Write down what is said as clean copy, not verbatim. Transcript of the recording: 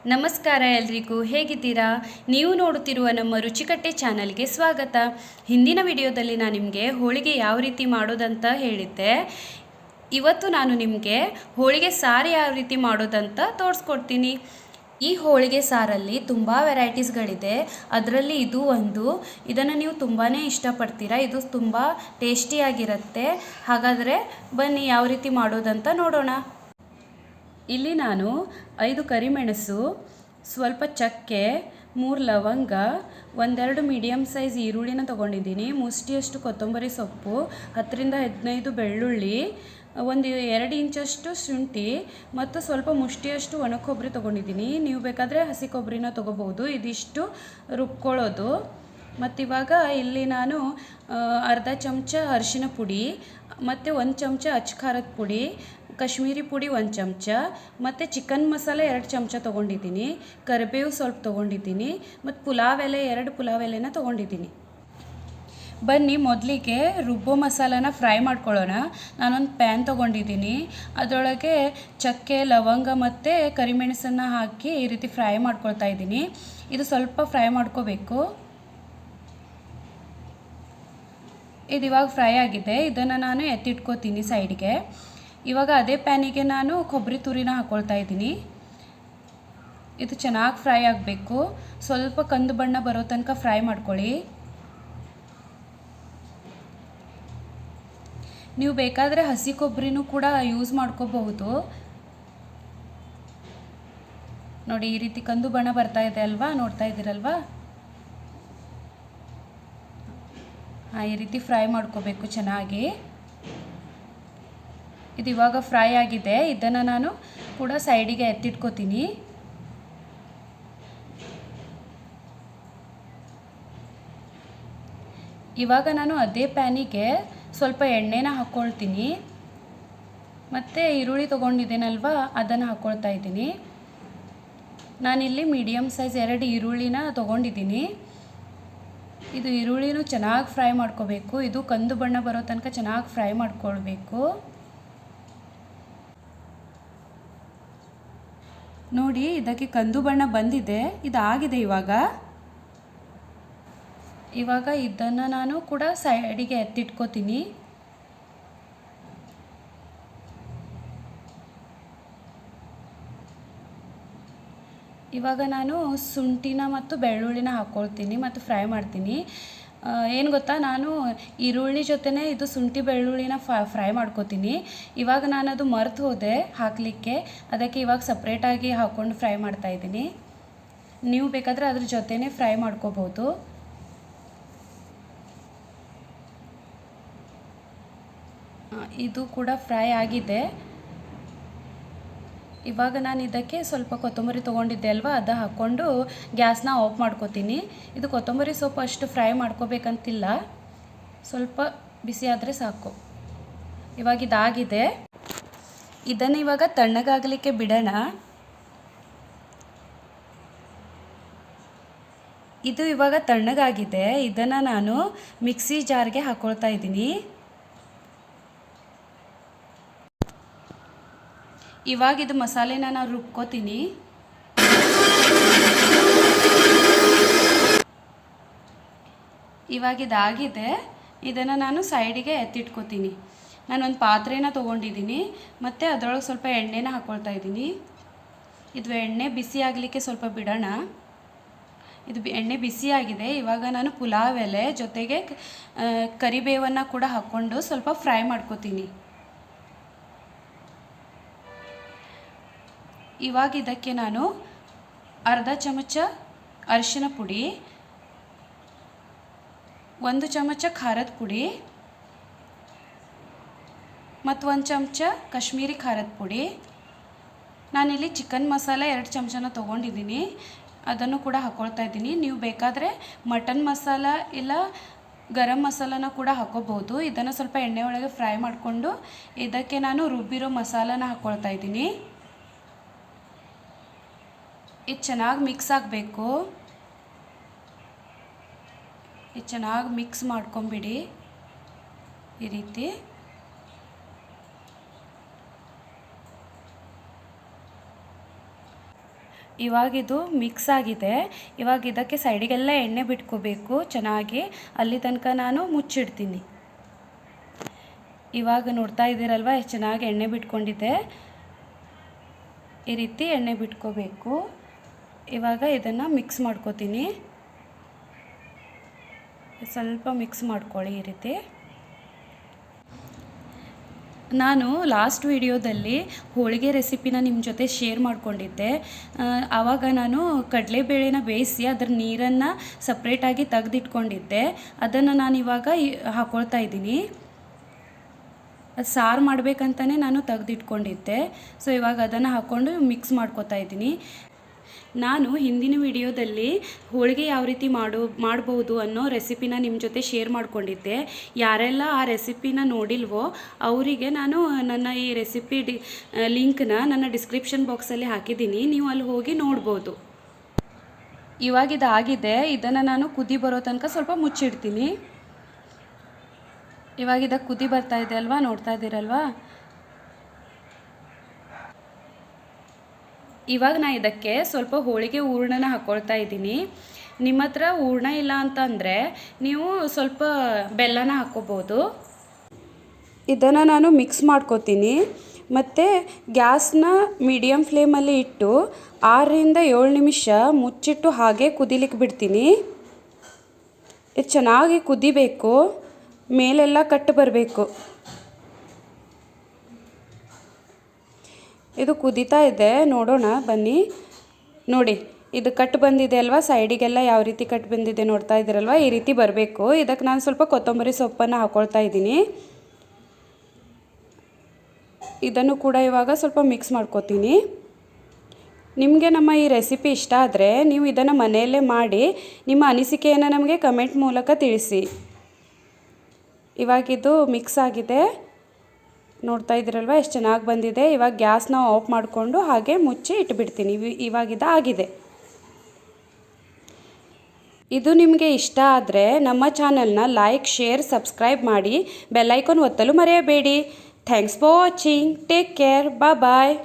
ನಮಸ್ಕಾರ ಎಲ್ರಿಗೂ, ಹೇಗಿದ್ದೀರಾ? ನೀವು ನೋಡುತ್ತಿರುವ ನಮ್ಮ ರುಚಿಕಟ್ಟೆ ಚಾನಲ್ಗೆ ಸ್ವಾಗತ. ಹಿಂದಿನ ವಿಡಿಯೋದಲ್ಲಿ ನಾನು ನಿಮಗೆ ಹೋಳಿಗೆ ಯಾವ ರೀತಿ ಮಾಡೋದಂತ ಹೇಳಿದ್ದೆ. ಇವತ್ತು ನಾನು ನಿಮಗೆ ಹೋಳಿಗೆ ಸಾರು ಯಾವ ರೀತಿ ಮಾಡೋದಂತ ತೋರಿಸ್ಕೊಡ್ತೀನಿ. ಈ ಹೋಳಿಗೆ ಸಾರಲ್ಲಿ ತುಂಬ ವೆರೈಟೀಸ್ಗಳಿದೆ. ಅದರಲ್ಲಿ ಇದು ಒಂದು. ಇದನ್ನು ನೀವು ತುಂಬಾ ಇಷ್ಟಪಡ್ತೀರಾ. ಇದು ತುಂಬ ಟೇಸ್ಟಿಯಾಗಿರುತ್ತೆ. ಹಾಗಾದರೆ ಬನ್ನಿ ಯಾವ ರೀತಿ ಮಾಡೋದಂತ ನೋಡೋಣ. ಇಲ್ಲಿ ನಾನು 5 ಕರಿಮೆಣಸು, ಸ್ವಲ್ಪ ಚಕ್ಕೆ, 3 ಲವಂಗ, ಒಂದೆರಡು ಮೀಡಿಯಮ್ ಸೈಜ್ ಈರುಳ್ಳಿನ ತೊಗೊಂಡಿದ್ದೀನಿ, ಮುಷ್ಟಿಯಷ್ಟು ಕೊತ್ತಂಬರಿ ಸೊಪ್ಪು, 10 ರಿಂದ 15 ಬೆಳ್ಳುಳ್ಳಿ, ಒಂದು 2 ಇಂಚಷ್ಟು ಶುಂಠಿ ಮತ್ತು ಸ್ವಲ್ಪ ಮುಷ್ಟಿಯಷ್ಟು ಒಣ ಕೊಬ್ಬರಿ ತೊಗೊಂಡಿದ್ದೀನಿ. ನೀವು ಬೇಕಾದರೆ ಹಸಿ ಕೊಬ್ಬರಿನ ತೊಗೋಬೋದು. ಇದಿಷ್ಟು ರುಬ್ಕೊಳ್ಳೋದು. ಮತ್ತಿವಾಗ ಇಲ್ಲಿ ನಾನು ಅರ್ಧ ಚಮಚ ಅರಿಶಿನ ಪುಡಿ ಮತ್ತು 1 ಚಮಚ ಅಚ್ಚ ಖಾರದ ಪುಡಿ, ಕಾಶ್ಮೀರಿ ಪುಡಿ 1 ಚಮಚ ಮತ್ತು ಚಿಕನ್ ಮಸಾಲೆ 2 ಚಮಚ ತೊಗೊಂಡಿದ್ದೀನಿ, ಕರಿಬೇವು ಸ್ವಲ್ಪ ತೊಗೊಂಡಿದ್ದೀನಿ ಮತ್ತು ಪುಲಾವ್ ಎಲೆ 2 ಪುಲಾವ್ ಎಲೆನ ತೊಗೊಂಡಿದ್ದೀನಿ. ಬನ್ನಿ ಮೊದಲಿಗೆ ರುಬ್ಬೋ ಮಸಾಲಾನ ಫ್ರೈ ಮಾಡ್ಕೊಳ್ಳೋಣ. ನಾನೊಂದು ಪ್ಯಾನ್ ತೊಗೊಂಡಿದ್ದೀನಿ. ಅದರೊಳಗೆ ಚಕ್ಕೆ, ಲವಂಗ ಮತ್ತು ಕರಿಮೆಣಸನ್ನು ಹಾಕಿ ಈ ರೀತಿ ಫ್ರೈ ಮಾಡ್ಕೊಳ್ತಾ ಇದ್ದೀನಿ. ಇದು ಸ್ವಲ್ಪ ಫ್ರೈ ಮಾಡ್ಕೋಬೇಕು. ಇದು ಇವಾಗ ಫ್ರೈ ಆಗಿದೆ. ಇದನ್ನು ನಾನು ಎತ್ತಿಟ್ಕೋತೀನಿ ಸೈಡ್ಗೆ. ಇವಾಗ ಅದೇ ಪ್ಯಾನಿಗೆ ನಾನು ಕೊಬ್ಬರಿ ತುರಿನ ಹಾಕ್ಕೊಳ್ತಾ ಇದ್ದೀನಿ. ಇದು ಚೆನ್ನಾಗಿ ಫ್ರೈ ಆಗಬೇಕು. ಸ್ವಲ್ಪ ಕಂದು ಬಣ್ಣ ಬರೋ ತನಕ ಫ್ರೈ ಮಾಡ್ಕೊಳ್ಳಿ. ನೀವು ಬೇಕಾದರೆ ಹಸಿ ಕೊಬ್ಬರಿನೂ ಕೂಡ ಯೂಸ್ ಮಾಡ್ಕೋಬಹುದು. ನೋಡಿ, ಈ ರೀತಿ ಕಂದು ಬಣ್ಣ ಬರ್ತಾ ಇದೆ ಅಲ್ವಾ, ನೋಡ್ತಾ ಇದ್ದೀರಲ್ವಾ? ಈ ರೀತಿ ಫ್ರೈ ಮಾಡ್ಕೋಬೇಕು ಚೆನ್ನಾಗಿ. ಇದು ಇವಾಗ ಫ್ರೈ ಆಗಿದೆ. ಇದನ್ನು ನಾನು ಕೂಡ ಸೈಡಿಗೆ ಎತ್ತಿಟ್ಕೋತೀನಿ. ಇವಾಗ ನಾನು ಅದೇ ಪ್ಯಾನಿಗೆ ಸ್ವಲ್ಪ ಎಣ್ಣೆನ ಹಾಕ್ಕೊಳ್ತೀನಿ ಮತ್ತು ಈರುಳ್ಳಿ ತೊಗೊಂಡಿದ್ದೀನಲ್ವ ಅದನ್ನು ಹಾಕ್ಕೊಳ್ತಾ ಇದ್ದೀನಿ. ನಾನಿಲ್ಲಿ ಮೀಡಿಯಮ್ ಸೈಜ್ 2 ಈರುಳ್ಳಿನ ತೊಗೊಂಡಿದ್ದೀನಿ. ಇದು ಈರುಳ್ಳಿನೂ ಚೆನ್ನಾಗಿ ಫ್ರೈ ಮಾಡ್ಕೋಬೇಕು. ಇದು ಕಂದು ಬಣ್ಣ ಬರೋ ತನಕ ಚೆನ್ನಾಗಿ ಫ್ರೈ ಮಾಡ್ಕೊಳ್ಬೇಕು. ನೋಡಿ, ಇದಕ್ಕೆ ಕಂದು ಬಣ್ಣ ಬಂದಿದೆ. ಇದಾಗಿದೆ. ಇವಾಗ ಇದನ್ನು ನಾನು ಕೂಡ ಸೈಡಿಗೆ ಎತ್ತಿಟ್ಕೋತೀನಿ. ಇವಾಗ ನಾನು ಶುಂಠಿನ ಮತ್ತು ಬೆಳ್ಳುಳ್ಳಿನ ಹಾಕ್ಕೊಳ್ತೀನಿ ಮತ್ತು ಫ್ರೈ ಮಾಡ್ತೀನಿ. ಏನು ಗೊತ್ತಾ, ನಾನು ಈರುಳ್ಳಿ ಜೊತೆನೇ ಇದು ಶುಂಠಿ ಬೆಳ್ಳುಳ್ಳಿನ ಫ್ರೈ ಮಾಡ್ಕೋತೀನಿ. ಇವಾಗ ನಾನು ಅದು ಮರೆತು ಹೋದೆ ಹಾಕಲಿಕ್ಕೆ. ಅದಕ್ಕೆ ಇವಾಗ ಸಪ್ರೇಟಾಗಿ ಹಾಕ್ಕೊಂಡು ಫ್ರೈ ಮಾಡ್ತಾಯಿದ್ದೀನಿ. ನೀವು ಬೇಕಾದರೆ ಅದ್ರ ಜೊತೆನೇ ಫ್ರೈ ಮಾಡ್ಕೋಬೋದು. ಇದು ಕೂಡ ಫ್ರೈ ಆಗಿದೆ. ಇವಾಗ ನಾನು ಇದಕ್ಕೆ ಸ್ವಲ್ಪ ಕೊತ್ತಂಬರಿ ತೊಗೊಂಡಿದ್ದೆ ಅಲ್ವಾ, ಅದು ಹಾಕ್ಕೊಂಡು ಗ್ಯಾಸ್ನ ಆಫ್ ಮಾಡ್ಕೋತೀನಿ. ಇದು ಕೊತ್ತಂಬರಿ ಸೊಪ್ಪು ಅಷ್ಟು ಫ್ರೈ ಮಾಡ್ಕೋಬೇಕಂತಿಲ್ಲ, ಸ್ವಲ್ಪ ಬಿಸಿ ಆದರೆ ಸಾಕು. ಇವಾಗ ಇದಾಗಿದೆ. ಇದನ್ನು ಇವಾಗ ತಣ್ಣಗಾಗಲಿಕ್ಕೆ ಬಿಡೋಣ. ಇದು ಇವಾಗ ತಣ್ಣಗಾಗಿದೆ. ಇದನ್ನು ನಾನು ಮಿಕ್ಸಿ ಜಾರ್ಗೆ ಹಾಕ್ಕೊಳ್ತಾ ಇದ್ದೀನಿ. ಇವಾಗ ಇದು ಮಸಾಲೆನ ನಾನು ರುಬ್ಕೋತೀನಿ. ಇವಾಗ ಇದಾಗಿದೆ. ಇದನ್ನು ನಾನು ಸೈಡಿಗೆ ಎತ್ತಿಟ್ಕೋತೀನಿ. ನಾನೊಂದು ಪಾತ್ರೆನ ತೊಗೊಂಡಿದ್ದೀನಿ ಮತ್ತು ಅದರೊಳಗೆ ಸ್ವಲ್ಪ ಎಣ್ಣೆನ ಹಾಕ್ಕೊಳ್ತಾ ಇದ್ದೀನಿ. ಇದು ಎಣ್ಣೆ ಬಿಸಿ ಆಗಲಿಕ್ಕೆ ಸ್ವಲ್ಪ ಬಿಡೋಣ. ಇದು ಎಣ್ಣೆ ಬಿಸಿಯಾಗಿದೆ. ಇವಾಗ ನಾನು ಪುಲಾವ್ ಎಲೆ ಜೊತೆಗೆ ಕರಿಬೇವನ್ನು ಕೂಡ ಹಾಕ್ಕೊಂಡು ಸ್ವಲ್ಪ ಫ್ರೈ ಮಾಡ್ಕೋತೀನಿ. ಇವಾಗ ಇದಕ್ಕೆ ನಾನು ಅರ್ಧ ಚಮಚ ಅರಿಶಿನ ಪುಡಿ, 1 ಚಮಚ ಖಾರದ ಪುಡಿ ಮತ್ತು 1 ಚಮಚ ಕಾಶ್ಮೀರಿ ಖಾರದ ಪುಡಿ, ನಾನಿಲ್ಲಿ ಚಿಕನ್ ಮಸಾಲೆ 2 ಚಮಚನ ತೊಗೊಂಡಿದ್ದೀನಿ. ಅದನ್ನು ಕೂಡ ಹಾಕ್ಕೊಳ್ತಾ ಇದ್ದೀನಿ. ನೀವು ಬೇಕಾದರೆ ಮಟನ್ ಮಸಾಲ ಇಲ್ಲ ಗರಂ ಮಸಾಲನ ಕೂಡ ಹಾಕ್ಕೋಬೋದು. ಇದನ್ನು ಸ್ವಲ್ಪ ಎಣ್ಣೆ ಒಳಗೆ ಫ್ರೈ ಮಾಡಿಕೊಂಡು ಇದಕ್ಕೆ ನಾನು ರುಬ್ಬಿರೋ ಮಸಾಲನ ಹಾಕ್ಕೊಳ್ತಾ ಇದ್ದೀನಿ. ಇದು ಚೆನ್ನಾಗಿ ಮಿಕ್ಸ್ ಆಗಬೇಕು. ಇದು ಚೆನ್ನಾಗಿ ಮಿಕ್ಸ್ ಮಾಡ್ಕೊಂಬಿಡಿ ಈ ರೀತಿ. ಇವಾಗಿದು ಮಿಕ್ಸ್ ಆಗಿದೆ. ಇವಾಗ ಇದಕ್ಕೆ ಸೈಡಿಗೆಲ್ಲ ಎಣ್ಣೆ ಬಿಟ್ಕೋಬೇಕು ಚೆನ್ನಾಗಿ. ಅಲ್ಲಿ ತನಕ ನಾನು ಮುಚ್ಚಿಡ್ತೀನಿ. ಇವಾಗ ನೋಡ್ತಾ ಇದ್ದೀರಲ್ವ ಎಷ್ಟು ಚೆನ್ನಾಗಿ ಎಣ್ಣೆ ಬಿಟ್ಕೊಂಡಿದೆ. ಈ ರೀತಿ ಎಣ್ಣೆ ಬಿಟ್ಕೋಬೇಕು. ಇವಾಗ ಇದನ್ನು ಮಿಕ್ಸ್ ಮಾಡ್ಕೋತೀನಿ. ಸ್ವಲ್ಪ ಮಿಕ್ಸ್ ಮಾಡ್ಕೊಳ್ಳಿ ಈ ರೀತಿ. ನಾನು ಲಾಸ್ಟ್ ವಿಡಿಯೋದಲ್ಲಿ ಹೋಳಿಗೆ ರೆಸಿಪಿನ ನಿಮ್ಮ ಜೊತೆ ಶೇರ್ ಮಾಡ್ಕೊಂಡಿದ್ದೆ. ಆವಾಗ ನಾನು ಕಡಲೆಬೇಳೆನ ಬೇಯಿಸಿ ಅದರ ನೀರನ್ನು ಸಪ್ರೇಟಾಗಿ ತೆಗೆದಿಟ್ಕೊಂಡಿದ್ದೆ. ಅದನ್ನು ನಾನು ಇವಾಗ ಹಾಕ್ಕೊಳ್ತಾ ಇದ್ದೀನಿ. ಸಾರು ಮಾಡಬೇಕಂತಲೇ ನಾನು ತೆಗೆದಿಟ್ಕೊಂಡಿದ್ದೆ. ಸೊ ಇವಾಗ ಅದನ್ನು ಹಾಕ್ಕೊಂಡು ಮಿಕ್ಸ್ ಮಾಡ್ಕೊತಾ ಇದ್ದೀನಿ. ನಾನು ಹಿಂದಿನ ವಿಡಿಯೋದಲ್ಲಿ ಹೋಳಿಗೆ ಯಾವ ರೀತಿ ಮಾಡ್ಬೋದು ಅನ್ನೋ ರೆಸಿಪಿನ ನಿಮ್ಮ ಜೊತೆ ಶೇರ್ ಮಾಡ್ಕೊಂಡಿದ್ದೆ. ಯಾರೆಲ್ಲ ಆ ರೆಸಿಪಿನ ನೋಡಿಲ್ವೋ ಅವರಿಗೆ ನಾನು ನನ್ನ ಈ ರೆಸಿಪಿ ಲಿಂಕ್ನ ನನ್ನ ಡಿಸ್ಕ್ರಿಪ್ಷನ್ ಬಾಕ್ಸಲ್ಲಿ ಹಾಕಿದ್ದೀನಿ. ನೀವು ಅಲ್ಲಿ ಹೋಗಿ ನೋಡ್ಬೋದು. ಇವಾಗ ಇದಾಗಿದೆ. ಇದನ್ನು ನಾನು ಕುದಿ ಬರೋ ತನಕ ಸ್ವಲ್ಪ ಮುಚ್ಚಿಡ್ತೀನಿ. ಇವಾಗ ಇದಕ್ಕೆ ಕುದಿ ಬರ್ತಾ ಇದೆ ಅಲ್ವಾ, ನೋಡ್ತಾ ಇದ್ದೀರಲ್ವಾ. ಇವಾಗ ನಾನು ಇದಕ್ಕೆ ಸ್ವಲ್ಪ ಹೋಳಿಗೆ ಹೂರಣನ ಹಾಕ್ಕೊಳ್ತಾ ಇದ್ದೀನಿ. ನಿಮ್ಮ ಹತ್ರ ಹೂರಣ ಇಲ್ಲ ಅಂತಂದರೆ ನೀವು ಸ್ವಲ್ಪ ಬೆಲ್ಲನ ಹಾಕ್ಕೋಬೋದು. ಇದನ್ನು ನಾನು ಮಿಕ್ಸ್ ಮಾಡ್ಕೋತೀನಿ. ಮತ್ತು ಗ್ಯಾಸ್ನ ಮೀಡಿಯಮ್ ಫ್ಲೇಮಲ್ಲಿ ಇಟ್ಟು 6ರಿಂದ 7 ನಿಮಿಷ ಮುಚ್ಚಿಟ್ಟು ಹಾಗೆ ಕುದಿಲಿಕ್ಕೆ ಬಿಡ್ತೀನಿ. ಇದು ಚೆನ್ನಾಗಿ ಕುದಿಬೇಕು, ಮೇಲೆಲ್ಲ ಕಟ್ಟು ಬರಬೇಕು. ಇದು ಕುದೀತಾ ಇದೆ, ನೋಡೋಣ ಬನ್ನಿ. ನೋಡಿ ಇದು ಕಟ್ಟು ಬಂದಿದೆ ಅಲ್ವಾ, ಸೈಡಿಗೆಲ್ಲ ಯಾವ ರೀತಿ ಕಟ್ಟು ಬಂದಿದೆ ನೋಡ್ತಾ ಇದ್ದೀರಲ್ವ, ಈ ರೀತಿ ಬರಬೇಕು. ಇದಕ್ಕೆ ನಾನು ಸ್ವಲ್ಪ ಕೊತ್ತಂಬರಿ ಸೊಪ್ಪನ್ನು ಹಾಕ್ಕೊಳ್ತಾ ಇದ್ದೀನಿ. ಇದನ್ನು ಕೂಡ ಇವಾಗ ಸ್ವಲ್ಪ ಮಿಕ್ಸ್ ಮಾಡ್ಕೊತೀನಿ. ನಿಮಗೆ ನಮ್ಮ ಈ ರೆಸಿಪಿ ಇಷ್ಟ ಆದರೆ ನೀವು ಇದನ್ನು ಮನೆಯಲ್ಲೇ ಮಾಡಿ ನಿಮ್ಮ ಅನಿಸಿಕೆಯನ್ನು ನಮಗೆ ಕಮೆಂಟ್ ಮೂಲಕ ತಿಳಿಸಿ. ಇವಾಗಿದು ಮಿಕ್ಸ್ ಆಗಿದೆ, ನೋಡ್ತಾ ಇದ್ದೀರಲ್ವ ಎಷ್ಟು ಚೆನ್ನಾಗಿ ಬಂದಿದೆ. ಇವಾಗ ಗ್ಯಾಸ್ನ ಆಫ್ ಮಾಡಿಕೊಂಡು ಹಾಗೆ ಮುಚ್ಚಿ ಇಟ್ಬಿಡ್ತೀನಿ. ಇವಾಗಿದು ಆಗಿದೆ. ಇದು ನಿಮಗೆ ಇಷ್ಟ ಆದರೆ ನಮ್ಮ ಚಾನಲ್ನ ಲೈಕ್, ಶೇರ್, ಸಬ್ಸ್ಕ್ರೈಬ್ ಮಾಡಿ. ಬೆಲ್ ಐಕಾನ್ ಒತ್ತಲು ಮರೆಯಬೇಡಿ. Thanks for watching. Take care. Bye.